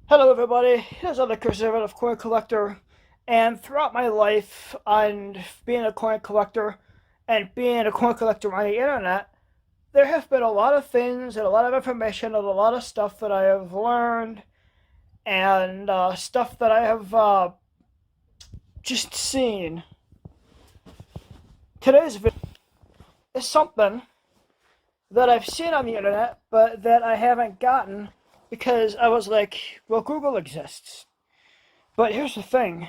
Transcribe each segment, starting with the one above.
Hello everybody, here's another conservative coin collector, and throughout my life on being a coin collector and being a coin collector on the internet, there have been a lot of things and a lot of information and a lot of stuff that I have learned and stuff that I have just seen. Today's video is something that I've seen on the internet but that I haven't gotten because I was like, well, Google exists. But here's the thing.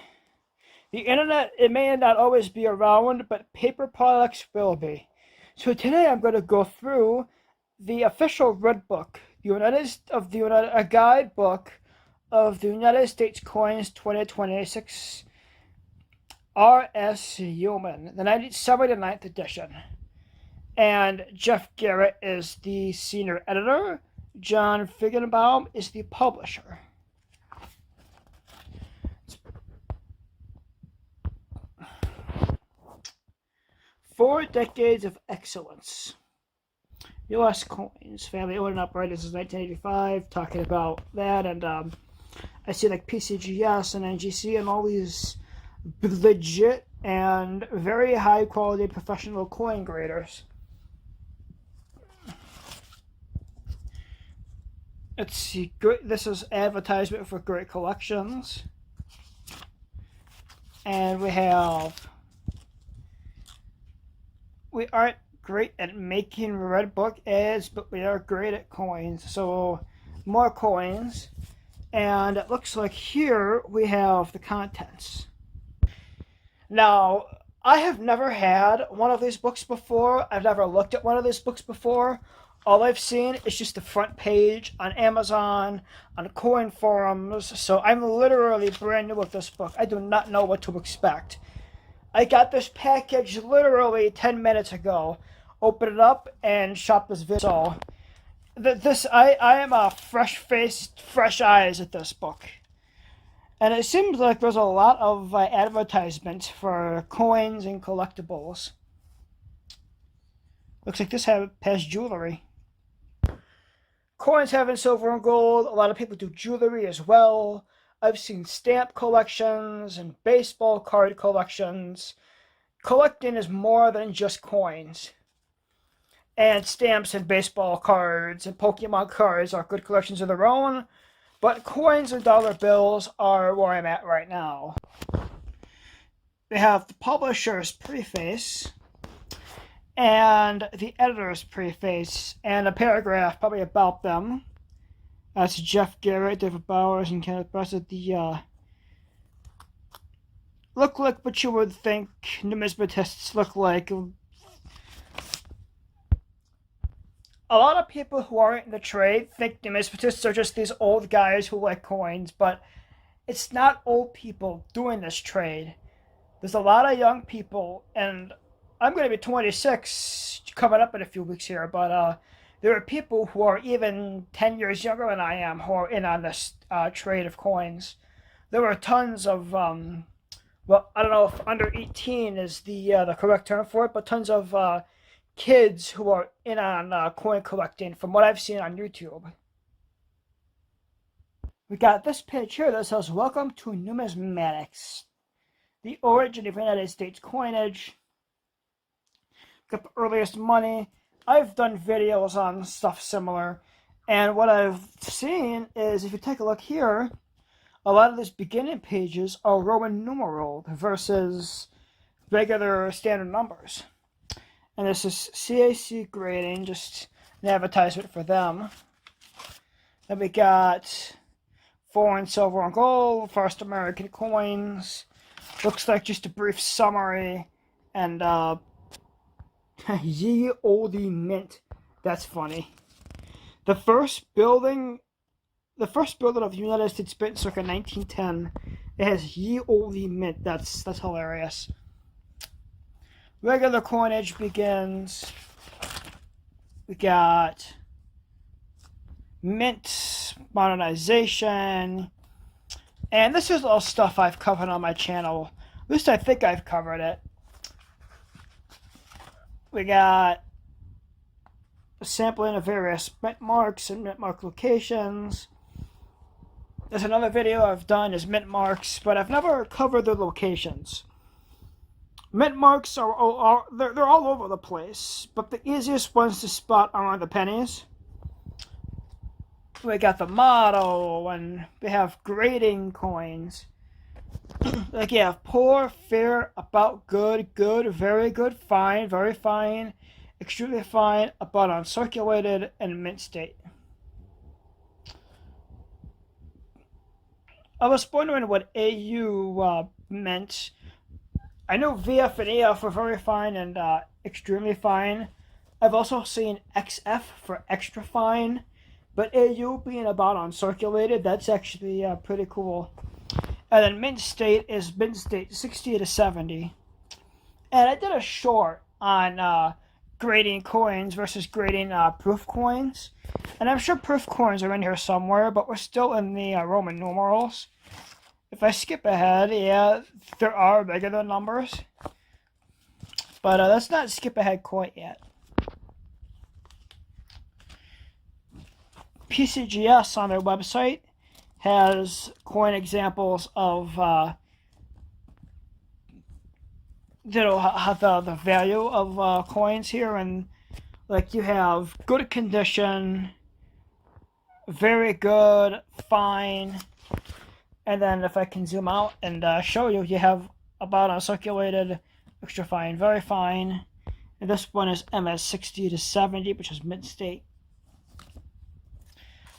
The internet, it may not always be around, but paper products will be. So today I'm going to go through the official Red Book, a guidebook of the United States Coins 2026 R.S. Human, the 79th edition. And Jeff Garrett is the senior editor. John Feigenbaum is the publisher. 4 decades of excellence. U.S. coins, family owned and operated since 1985. Talking about that, and I see like PCGS and NGC and all these legit and very high quality professional coin graders. Let's see. This is advertisement for great collections, and we aren't great at making Red Book ads, but we are great at coins. So more coins. And it looks like here we have the contents. Now, I have never had one of these books before. I've never looked at one of these books before. All I've seen is just the front page on Amazon, on coin forums. So I'm literally brand new with this book. I do not know what to expect. I got this package literally 10 minutes ago. Open it up and shop this video. So, I am a fresh-faced, fresh eyes at this book. And it seems like there's a lot of advertisement for coins and collectibles. Looks like this has jewelry. Coins having silver and gold. A lot of people do jewelry as well. I've seen stamp collections and baseball card collections. Collecting is more than just coins. And stamps and baseball cards and Pokemon cards are good collections of their own. But coins and dollar bills are where I'm at right now. They have the publisher's preface and the editor's preface and a paragraph probably about them. That's Jeff Garrett, David Bowers, and Kenneth Bassett. Look like what you would think numismatists look like. A lot of people who aren't in the trade think numismatists are just these old guys who like coins, but it's not old people doing this trade. There's a lot of young people, and I'm going to be 26 coming up in a few weeks here, but there are people who are even 10 years younger than I am who are in on this trade of coins. There are tons of, well, I don't know if under 18 is the correct term for it, but tons of kids who are in on coin collecting from what I've seen on YouTube. We got this page here that says, "Welcome to numismatics, the origin of United States coinage. Got the earliest money." I've done videos on stuff similar, and what I've seen is, if you take a look here, a lot of these beginning pages are Roman numeral versus regular standard numbers. And this is CAC grading, just an advertisement for them. Then we got foreign silver and gold, first American coins. Looks like just a brief summary. And ye olde mint. That's funny. The first building of the United States Mint circa 1910. It has ye olde mint. That's hilarious. Regular coinage begins. We got mint modernization. And this is all stuff I've covered on my channel. At least I think I've covered it. We got a sampling of various mint marks and mint mark locations. there's another video I've done is mint marks, but I've never covered their locations. Mint marks they're all over the place, but the easiest ones to spot are the pennies. We got the motto, and we have grading coins. Like you have poor, fair, about good, good, very good, fine, very fine, extremely fine, about uncirculated, and mint state. I was wondering what AU meant. I know VF and EF are very fine and extremely fine. I've also seen XF for extra fine, but AU being about uncirculated, that's actually pretty cool. And then mint state is mint state 60 to 70. And I did a short on grading coins versus grading proof coins. And I'm sure proof coins are in here somewhere, but we're still in the Roman numerals. If I skip ahead, yeah, there are regular numbers. But let's not skip ahead quite yet. PCGS on their website has coin examples of the value of coins here, and like you have good condition, very good, fine, and then if I can zoom out and show you, you have about uncirculated, extra fine, very fine, and this one is MS 60 to 70, which is mint state.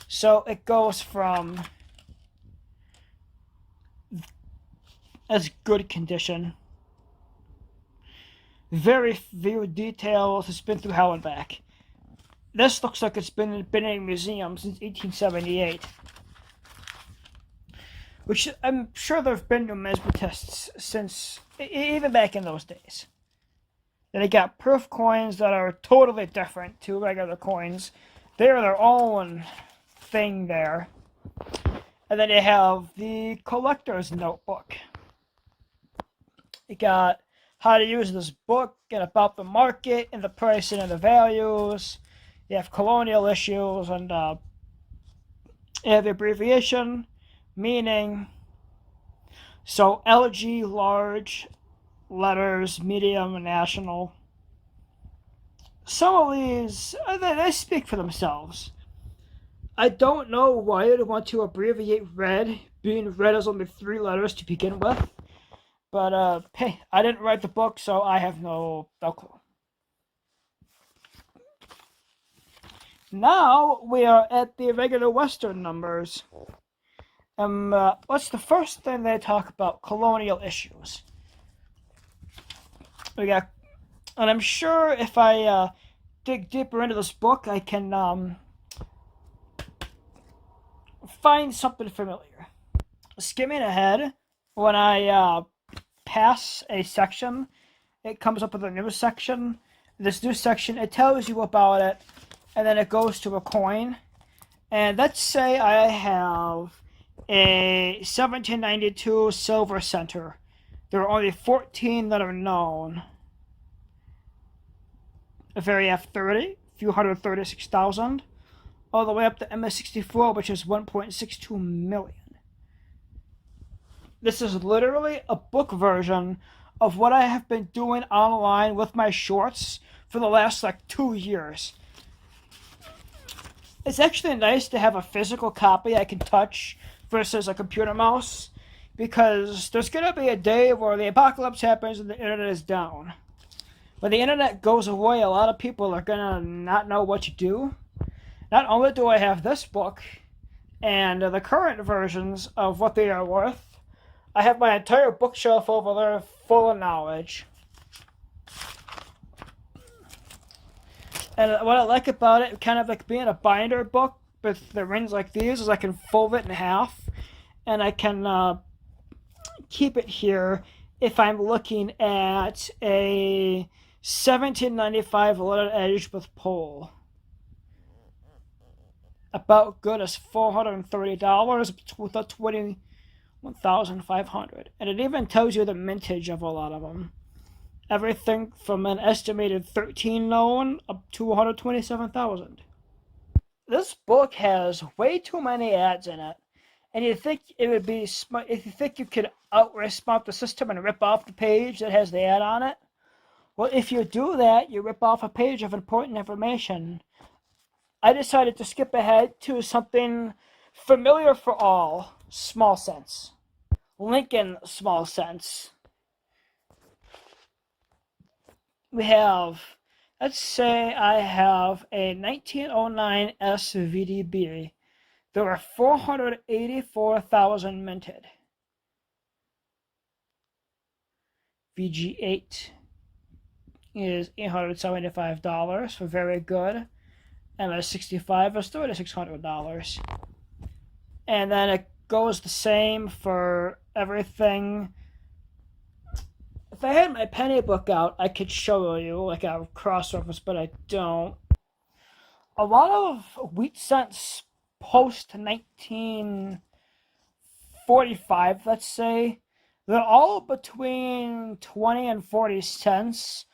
So it goes from as good condition, very few details, it's been through hell and back. This looks like it's been in a museum since 1878. Which I'm sure there have been numismatists since, even back in those days. Then you got proof coins that are totally different to regular coins. They're their own thing there. And then you have the collector's notebook. You got how to use this book and about the market and the pricing and the values. You have colonial issues, and you have the abbreviation, meaning. So LG, large, letters, medium, national. Some of these, they speak for themselves. I don't know why they want to abbreviate red, being red is only 3 letters to begin with. But, hey, I didn't write the book, so I have no clue. Now we are at the regular Western numbers. What's the first thing they talk about? Colonial issues. We got, and I'm sure if I dig deeper into this book, I can find something familiar. Skimming ahead, when I pass a section, it comes up with a new section. This new section, it tells you about it, and then it goes to a coin. And let's say I have a 1792 silver center. There are only 14 that are known. A very F30, a few 136,000, all the way up to MS64, which is 1.62 million. This is literally a book version of what I have been doing online with my shorts for the last 2 years. It's actually nice to have a physical copy I can touch versus a computer mouse, because there's going to be a day where the apocalypse happens and the internet is down. When the internet goes away, a lot of people are going to not know what to do. Not only do I have this book and the current versions of what they are worth, I have my entire bookshelf over there full of knowledge. And what I like about it, kind of like being a binder book with the rings like these, is I can fold it in half, and I can keep it here if I'm looking at a 1795 leaded edge with pole. About good as $430 with a 21,500, and it even tells you the mintage of a lot of them. Everything from an estimated 13 known up to 127,000. This book has way too many ads in it, and you think it would be smart, if you think you could out-resmart the system and rip off the page that has the ad on it, well, if you do that, you rip off a page of important information. I decided to skip ahead to something familiar for all, small cents. Lincoln small cents. We have, let's say I have a 1909 SVDB. There were 484,000 minted. VG8 is $875 for very good. MS65 is $3,600. And then it goes the same for everything. If I had my penny book out, I could show you like a cross-reference, but I don't. A lot of wheat cents post 1945, let's say, they're all between 20 and 40 cents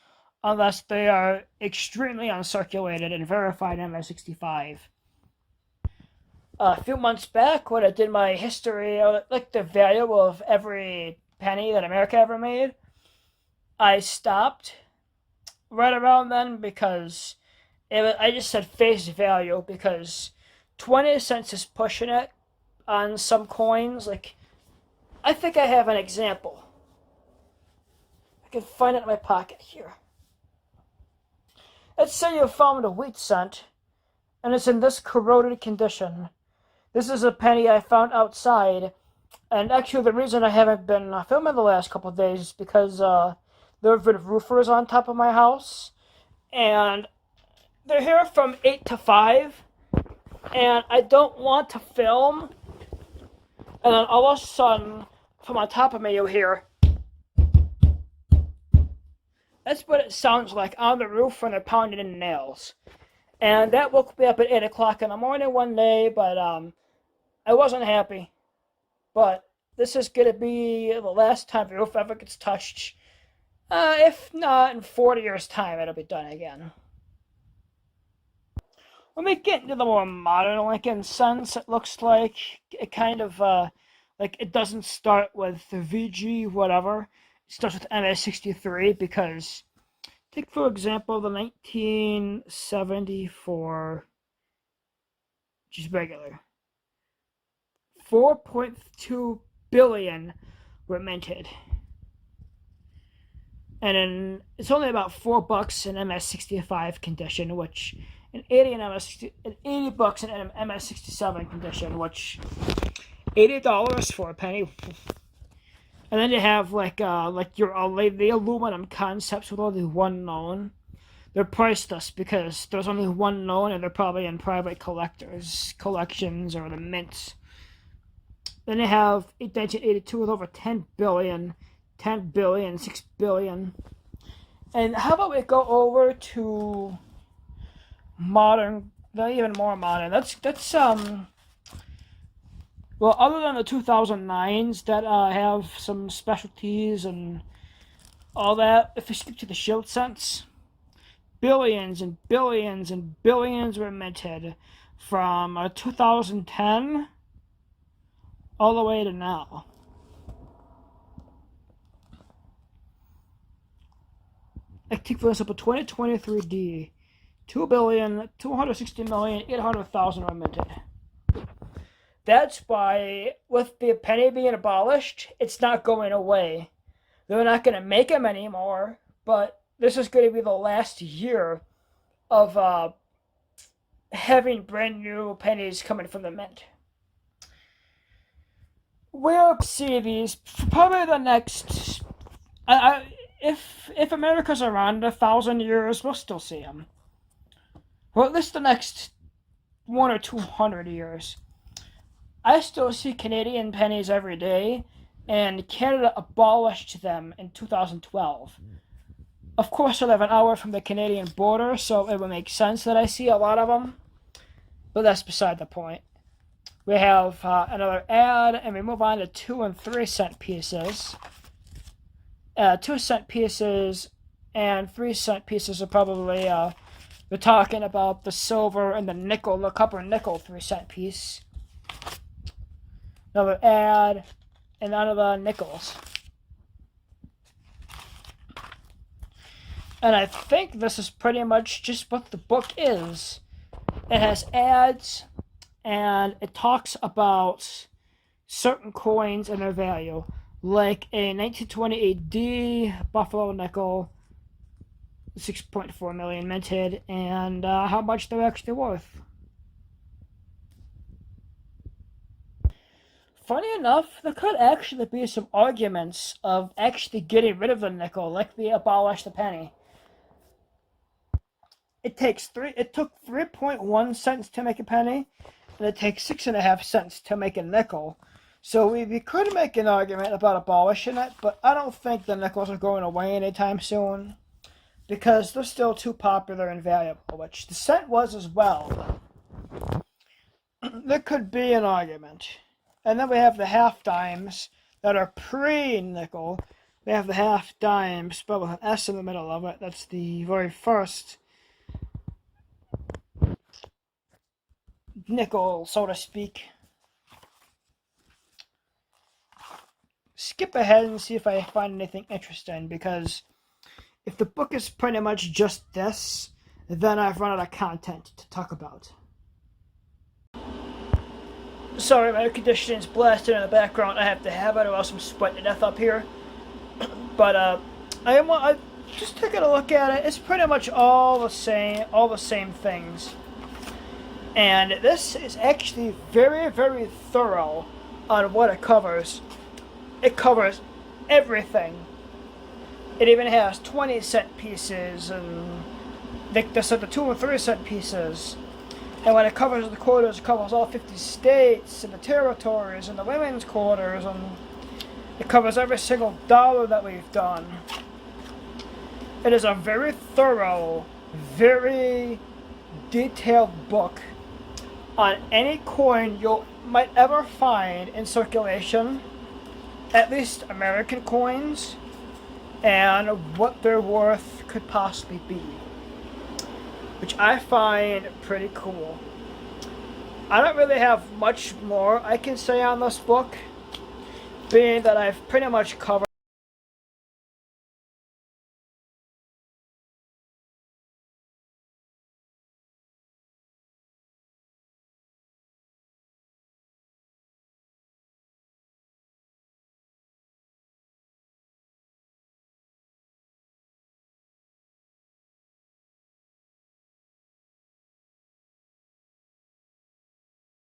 unless they are extremely uncirculated and verified MS65. A few months back, when I did my history, like the value of every penny that America ever made, I stopped right around then because I just said face value because 20 cents is pushing it on some coins. Like, I think I have an example. I can find it in my pocket here. Let's say you found a wheat cent and it's in this corroded condition. This is a penny I found outside, and actually the reason I haven't been filming the last couple of days is because there have been roofers on top of my house, and they're here from 8 to 5, and I don't want to film, and then all of a sudden, from on top of me, you'll hear. That's what it sounds like on the roof when they're pounding in nails. And that woke me up at 8 o'clock in the morning one day, but I wasn't happy. But this is going to be the last time the roof ever gets touched. If not, in 40 years' time, it'll be done again. When we get into the more modern Lincoln cents, it looks like it kind of, like it doesn't start with the VG whatever. It starts with MS63 because, take for example the 1974, which is regular. 4.2 billion were minted. And then it's only about $4 in MS65 condition, which an 80 bucks in MS67 condition, which $80 for a penny. And then you have like the aluminum concepts with only one known. They're priceless because there's only one known, and they're probably in private collectors' collections or the mints. Then you have 1982 with over 10 billion, 6 billion. And how about we go over to modern, not even more modern. That's well, other than the 2009s that have some specialties and all that, if we skip to the shield cents, billions and billions and billions were minted from 2010 all the way to now. I take for example 2023D, 2,260,800,000 were minted. That's why, with the penny being abolished, it's not going away. They're not going to make them anymore, but this is going to be the last year of having brand new pennies coming from the mint. We'll see these for probably the next. If America's around 1,000 years, we'll still see them. Well, at least the next 100 or 200 years. I still see Canadian pennies every day, and Canada abolished them in 2012. Of course, I live an hour from the Canadian border, so it would make sense that I see a lot of them, but that's beside the point. We have another ad, and we move on to 2 and 3 cent pieces. 2 cent pieces and 3 cent pieces are probably, we're talking about the silver and the nickel, the copper nickel 3 cent piece. another ad, and none of the nickels. And I think this is pretty much just what the book is. It has ads, and it talks about certain coins and their value, like a 1928 D Buffalo nickel, 6.4 million minted, and how much they're actually worth. Funny enough, there could actually be some arguments of actually getting rid of the nickel, like we abolished the penny. It took 3.1 cents to make a penny, and it takes 6.5 cents to make a nickel. So we could make an argument about abolishing it, but I don't think the nickels are going away anytime soon, because they're still too popular and valuable, which the cent was as well. There could be an argument. And then we have the half dimes that are pre-nickel. We have the half dimes, spelled with an S in the middle of it. That's the very first nickel, so to speak. Skip ahead and see if I find anything interesting, because if the book is pretty much just this, then I've run out of content to talk about. Sorry, my air conditioning's blasting in the background. I have to have it, or else I'm sweating to death up here. But I just taking a look at it. It's pretty much all the same things. And this is actually very, very thorough on what it covers. It covers everything. It even has 20-cent pieces, and the 2 and 3-cent pieces. And when it covers the quarters, it covers all 50 states and the territories and the women's quarters, and it covers every single dollar that we've done. It is a very thorough, very detailed book on any coin you might ever find in circulation, at least American coins, and what their worth could possibly be, which I find pretty cool. I don't really have much more I can say on this book, being that I've pretty much covered